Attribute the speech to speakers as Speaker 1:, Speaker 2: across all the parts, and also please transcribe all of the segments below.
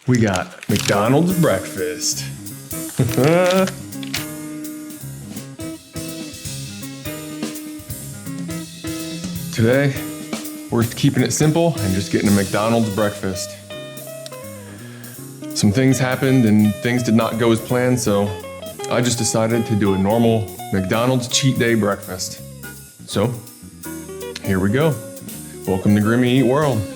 Speaker 1: We got McDonald's breakfast. Today, we're keeping it simple and just getting a McDonald's breakfast. Some things happened and things did not go as planned, so I just decided to do a normal McDonald's cheat day breakfast. So, here we go. Welcome to grimmyeatworld.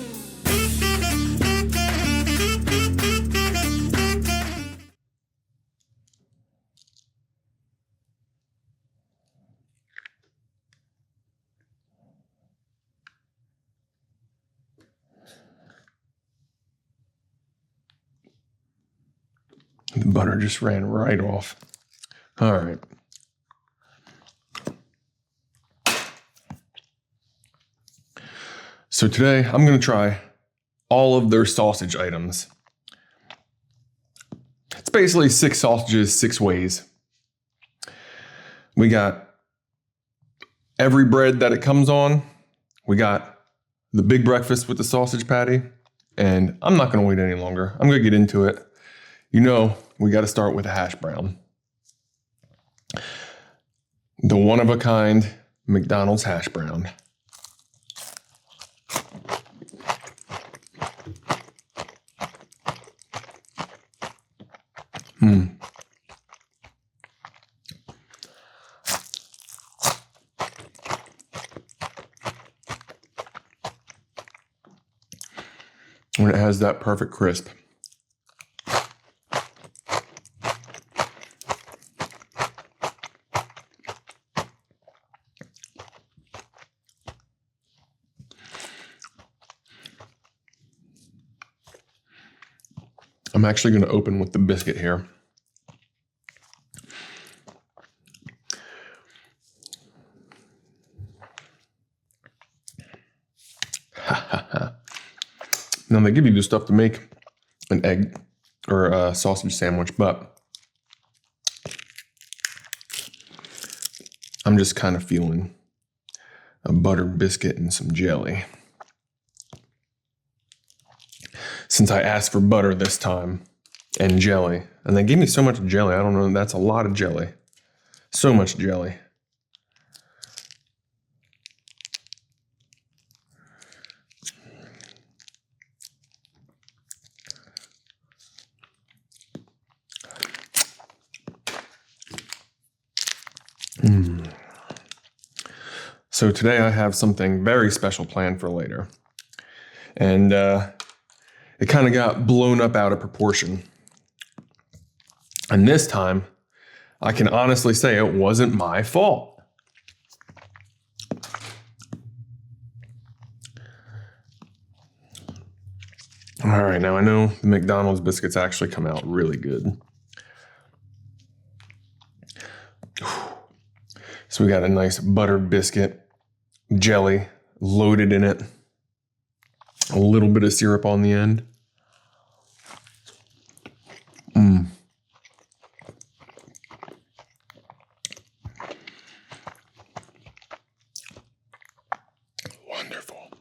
Speaker 1: The butter just ran right off. All right. So today I'm going to try all of their sausage items. It's basically 6 sausages, 6 ways. We got every bread that it comes on. We got the big breakfast with the sausage patty. And I'm not going to wait any longer. I'm going to get into it. You know, we got to start with a hash brown. The one-of-a-kind McDonald's hash brown. When it has that perfect crisp. I'm actually going to open with the biscuit here. Now they give you the stuff to make an egg or a sausage sandwich, but I'm just kind of feeling a buttered biscuit and some jelly. Since I asked for butter this time and jelly, and they gave me so much jelly, I don't know, that's a lot of jelly. So much jelly. So today I have something very special planned for later. And it kind of got blown up out of proportion. And this time, I can honestly say it wasn't my fault. All right, now I know the McDonald's biscuits actually come out really good. So we got a nice buttered biscuit, jelly loaded in it, a little bit of syrup on the end. Wonderful.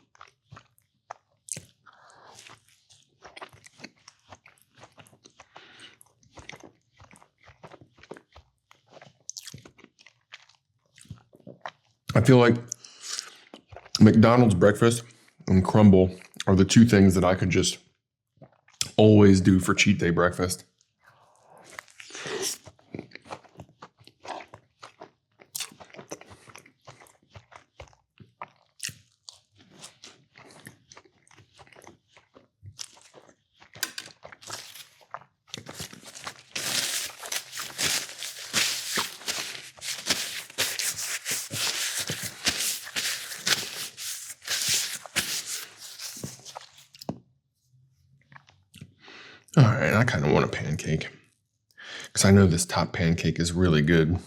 Speaker 1: I feel like McDonald's breakfast and crumble are the 2 things that I could just always do for cheat day breakfast. All right, I kind of want a pancake because I know this top pancake is really good.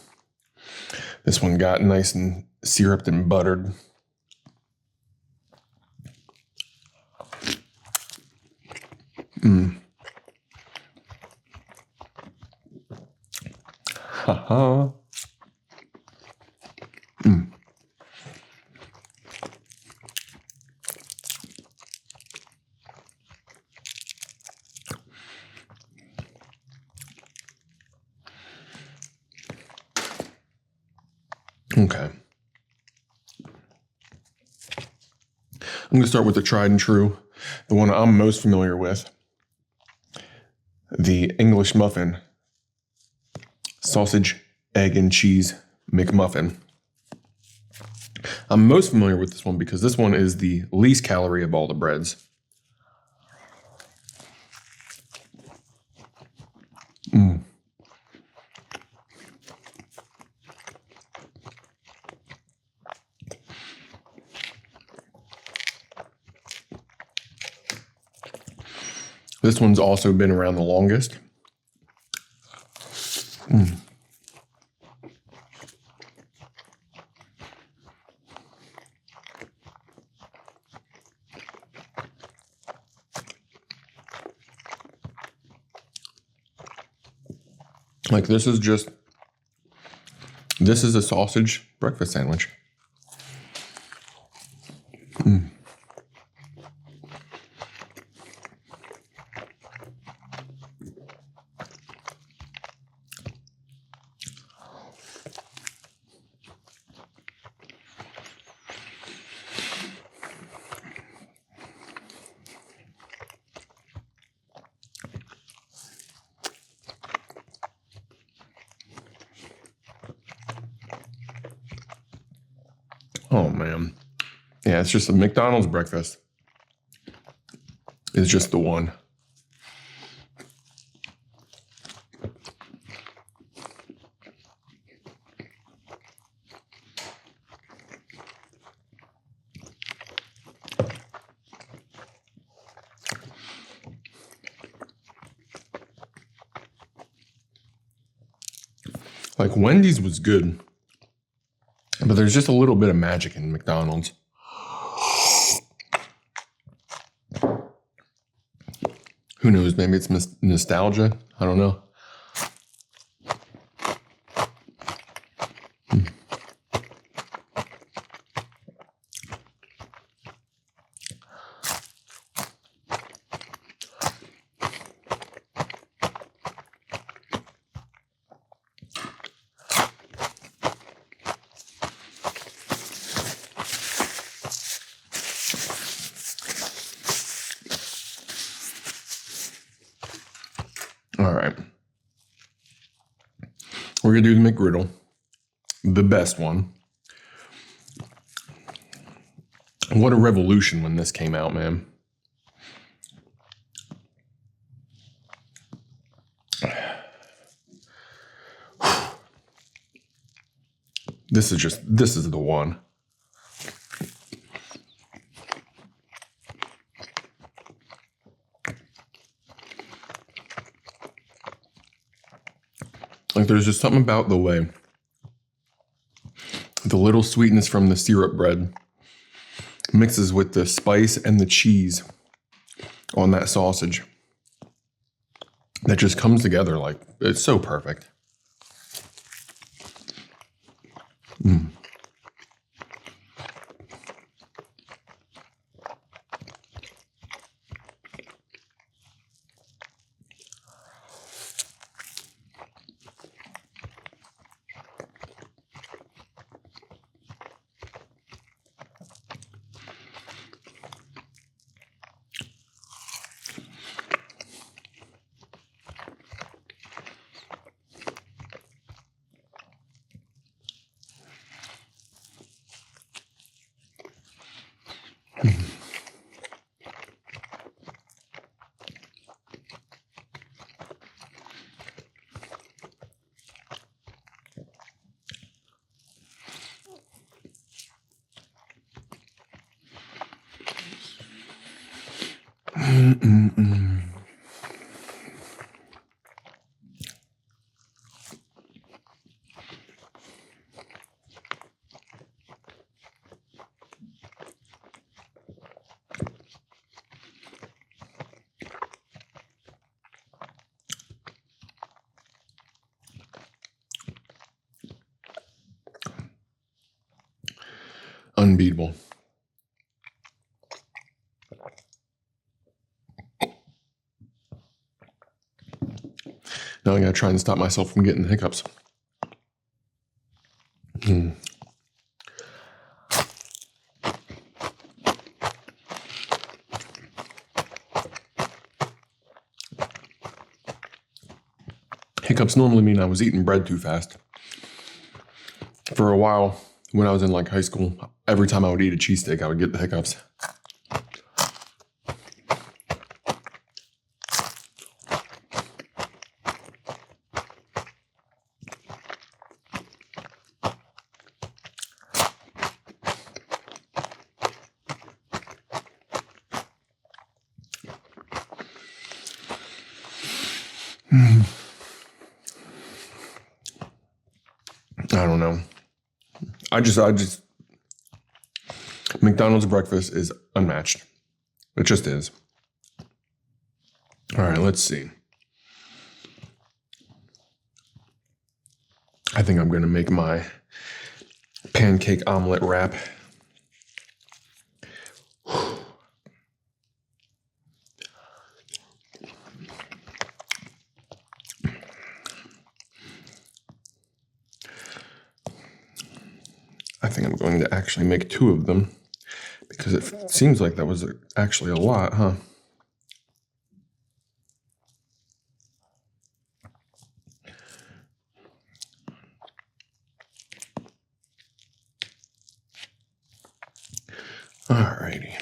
Speaker 1: This one got nice and syruped and buttered. Haha. Okay. I'm going to start with the tried and true, the one I'm most familiar with, the English muffin, sausage, egg, and cheese McMuffin. I'm most familiar with this one because this one is the least calorie of all the breads. This one's also been around the longest. Like this is a sausage breakfast sandwich. Oh man. Yeah, it's just a McDonald's breakfast. It's just the one. Like Wendy's was good, but there's just a little bit of magic in McDonald's. Who knows? Maybe it's nostalgia. I don't know. All right. We're going to do the McGriddle, the best one. What a revolution when this came out, man. This is the one. Like there's just something about the way the little sweetness from the syrup bread mixes with the spice and the cheese on that sausage that just comes together like it's so perfect. Unbeatable. Now I gotta try and stop myself from getting hiccups. Hiccups normally mean I was eating bread too fast. For a while, when I was in like high school, every time I would eat a cheesesteak, I would get the hiccups. I don't know. I just, McDonald's breakfast is unmatched. It just is. All right, let's see. I think I'm going to make my pancake omelet wrap. I think I'm going to actually make 2 of them because it seems like that was actually a lot, huh? Alrighty.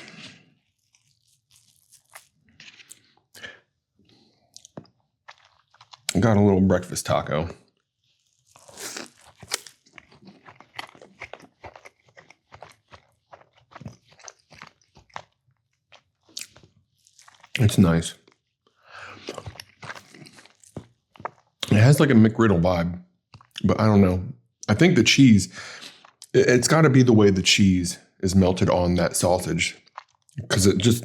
Speaker 1: I got a little breakfast taco. It's nice. It has like a McGriddle vibe, but I don't know. I think the cheese, it's got to be the way the cheese is melted on that sausage, because it just,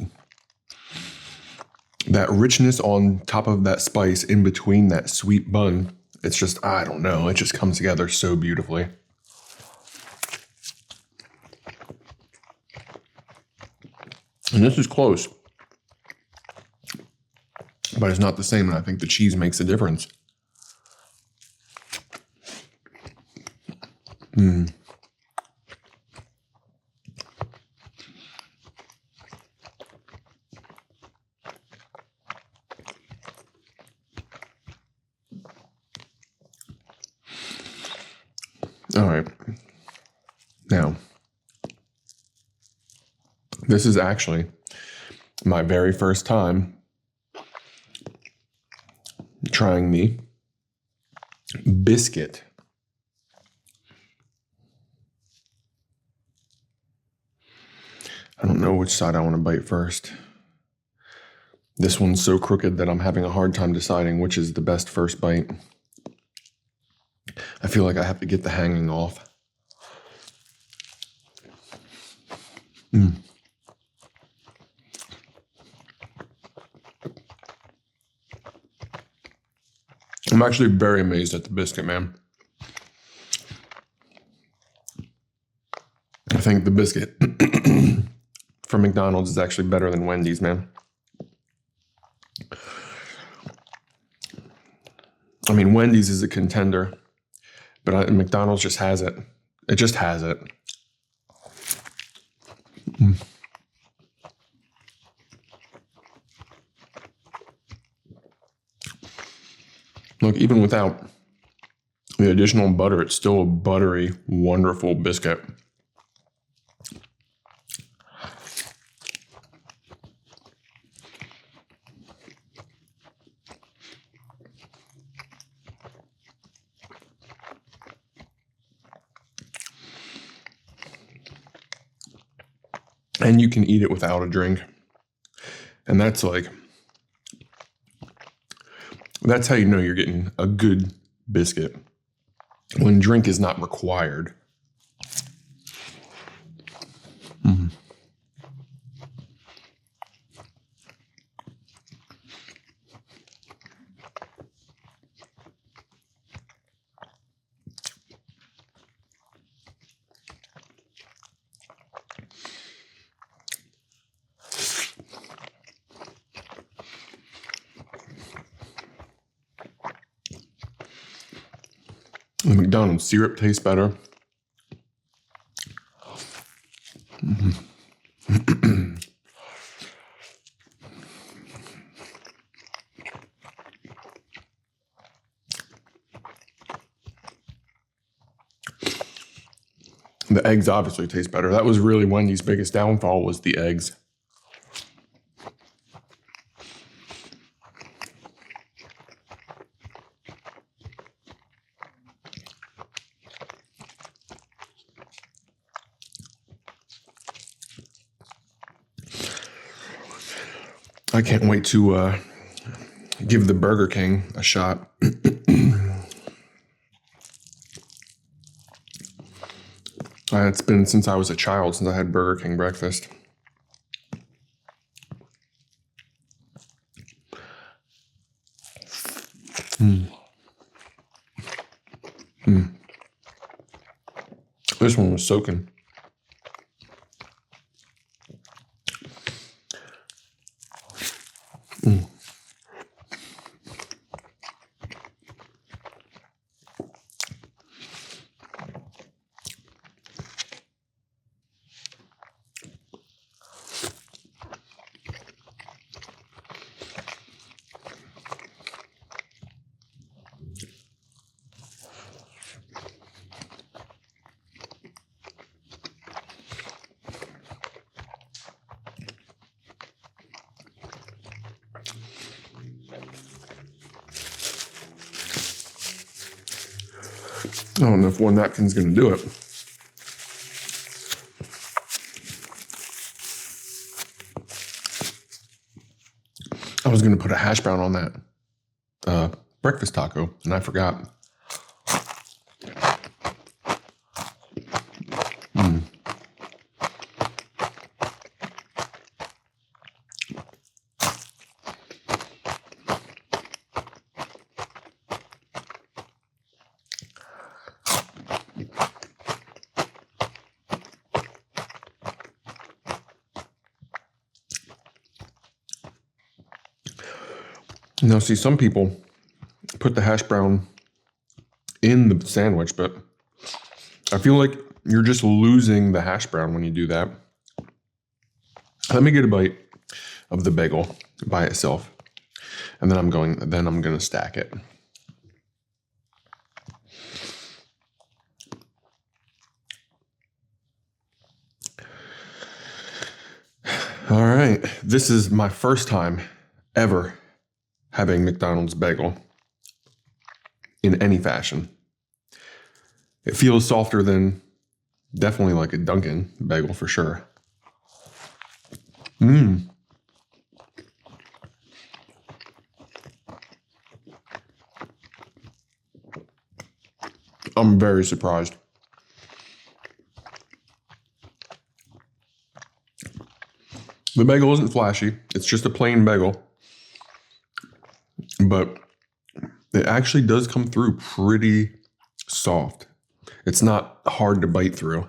Speaker 1: that richness on top of that spice in between that sweet bun, it's just, I don't know, it just comes together so beautifully. And this is close, but it's not the same, and I think the cheese makes a difference. All right. Now, this is actually my very first time trying the biscuit. I don't know which side I want to bite first. This one's so crooked that I'm having a hard time deciding which is the best first bite. I feel like I have to get the hanging off. I'm actually very amazed at the biscuit, man. I think the biscuit from McDonald's is actually better than Wendy's, man. I mean, Wendy's is a contender, but McDonald's just has it. It just has it. Look, even without the additional butter, it's still a buttery, wonderful biscuit. And you can eat it without a drink. And that's like, that's how you know you're getting a good biscuit, when drink is not required. The McDonald's syrup tastes better. The eggs obviously taste better. That was really Wendy's biggest downfall, was the eggs. I can't wait to give the Burger King a shot. It's been since I was a child since I had Burger King breakfast. This one was soaking. I don't know if one napkin's going to do it. I was going to put a hash brown on that breakfast taco, and I forgot. Now, see, some people put the hash brown in the sandwich, but I feel like you're just losing the hash brown when you do that. Let me get a bite of the bagel by itself, and then I'm going to stack it. All right, this is my first time ever having McDonald's bagel in any fashion. It feels softer than definitely like a Dunkin' bagel for sure. I'm very surprised. The bagel isn't flashy. It's just a plain bagel. But it actually does come through pretty soft. It's not hard to bite through.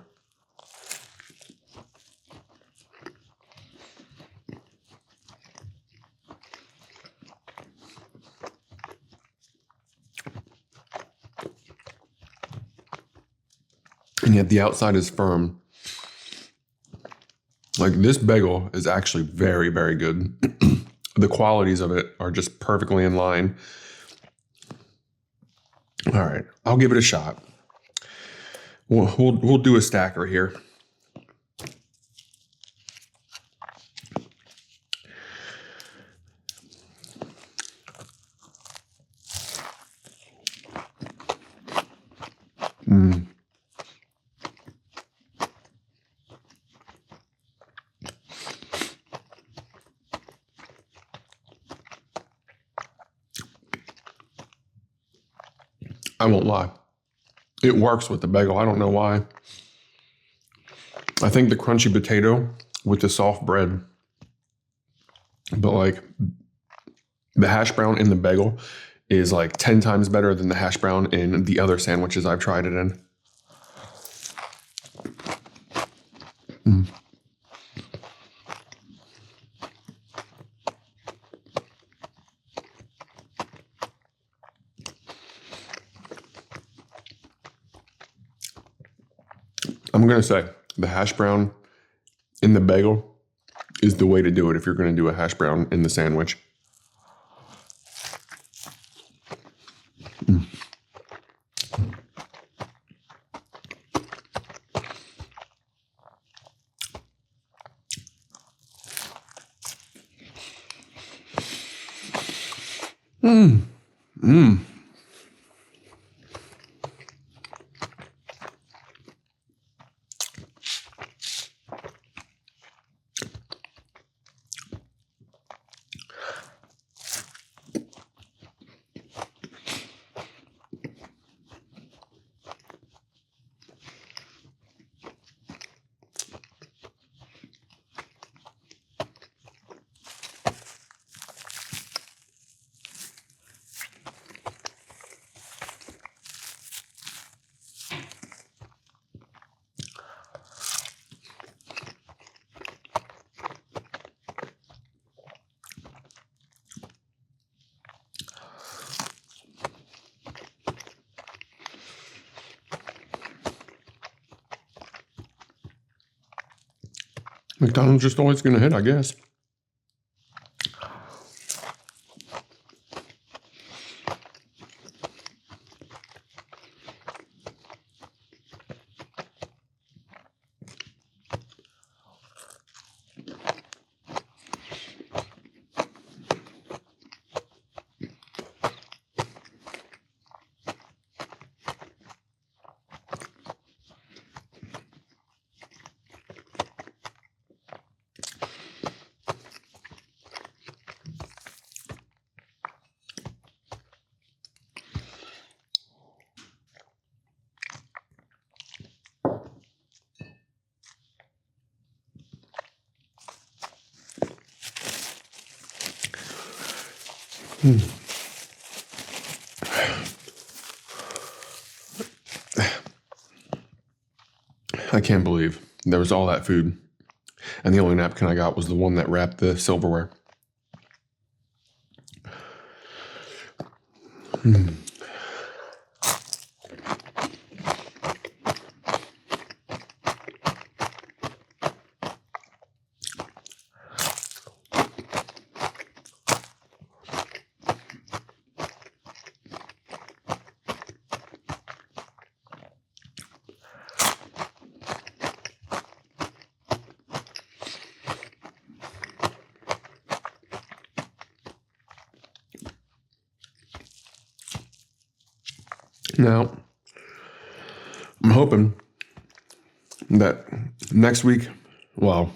Speaker 1: And yet the outside is firm. Like, this bagel is actually very, very good. The qualities of it are just perfectly in line. All right, I'll give it a shot. We'll do a stacker here. I won't lie. It works with the bagel. I don't know why. I think the crunchy potato with the soft bread, but like the hash brown in the bagel is like 10 times better than the hash brown in the other sandwiches I've tried it in. I'm going to say the hash brown in the bagel is the way to do it if you're going to do a hash brown in the sandwich. McDonald's just always going to hit, I guess. I can't believe there was all that food, and the only napkin I got was the one that wrapped the silverware. Now, I'm hoping that next week, well,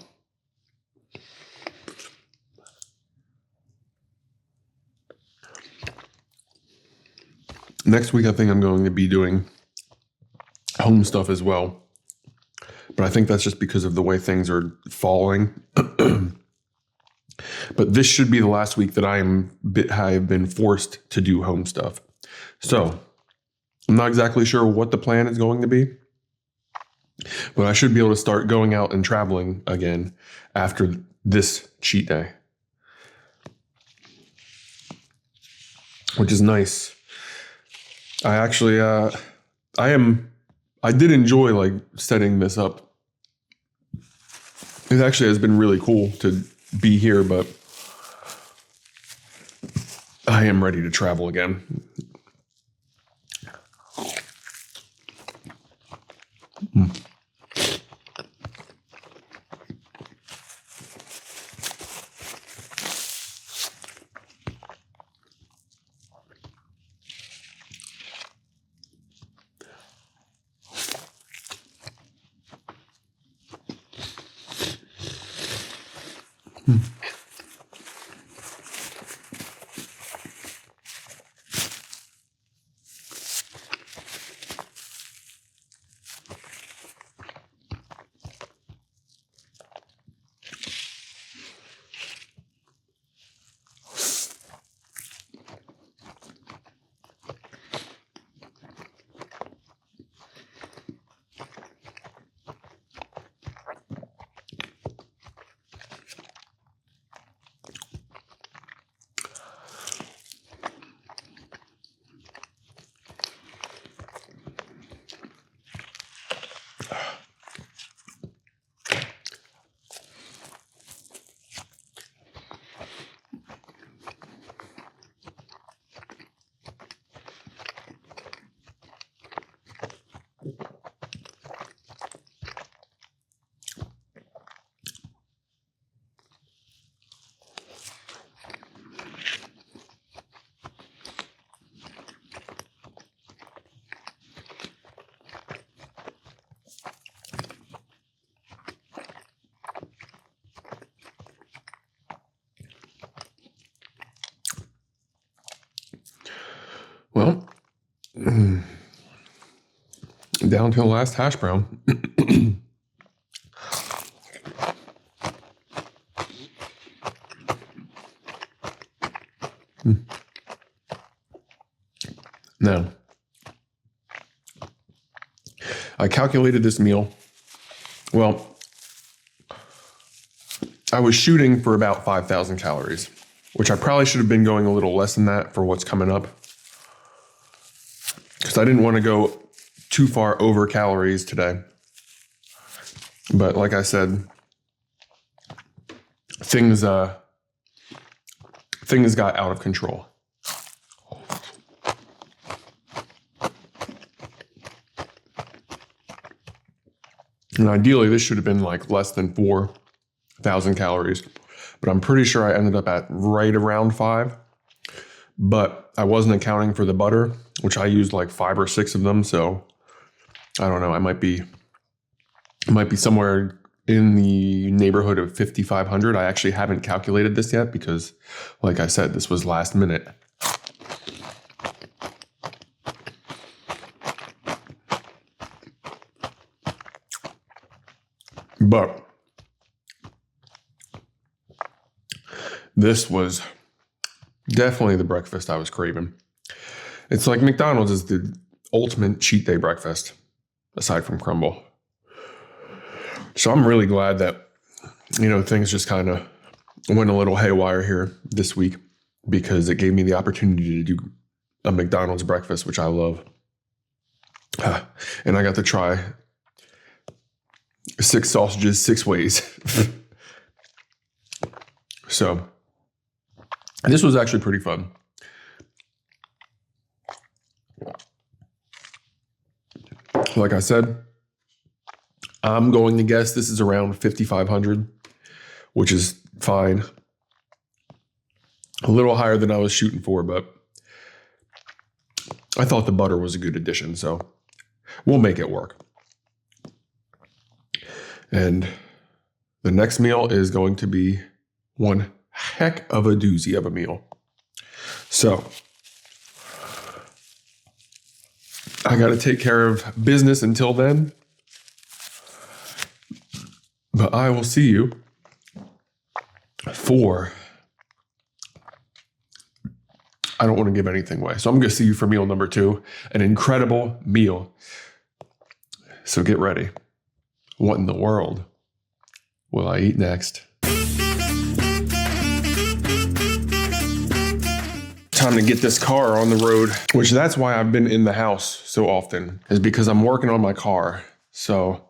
Speaker 1: next week I think I'm going to be doing home stuff as well. But I think that's just because of the way things are falling. But this should be the last week that I have been forced to do home stuff. So I'm not exactly sure what the plan is going to be, but I should be able to start going out and traveling again after this cheat day, which is nice. I actually, I did enjoy like setting this up. It actually has been really cool to be here, but I am ready to travel again. Well, down to the last hash brown. Now, I calculated this meal. Well, I was shooting for about 5,000 calories, which I probably should have been going a little less than that for what's coming up, because I didn't want to go too far over calories today. But like I said, things got out of control. And ideally, this should have been like less than 4,000 calories. But I'm pretty sure I ended up at right around 5. But I wasn't accounting for the butter, which I used like 5 or 6 of them. So I don't know. I might be somewhere in the neighborhood of 5,500. I actually haven't calculated this yet because, like I said, this was last minute. But this was definitely the breakfast I was craving. It's like McDonald's is the ultimate cheat day breakfast, aside from crumble. So I'm really glad that, things just kind of went a little haywire here this week, because it gave me the opportunity to do a McDonald's breakfast, which I love. And I got to try 6 sausages 6 ways. So this was actually pretty fun. Like I said, I'm going to guess this is around 5,500, which is fine. A little higher than I was shooting for, but I thought the butter was a good addition, so we'll make it work. And the next meal is going to be one heck of a doozy of a meal. So I got to take care of business until then. But I will see you for, I don't want to give anything away. So I'm going to see you for meal number 2, an incredible meal. So get ready. What in the world will I eat next? Time to get this car on the road, which that's why I've been in the house so often, is because I'm working on my car. So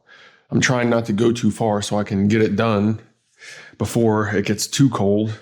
Speaker 1: I'm trying not to go too far so I can get it done before it gets too cold.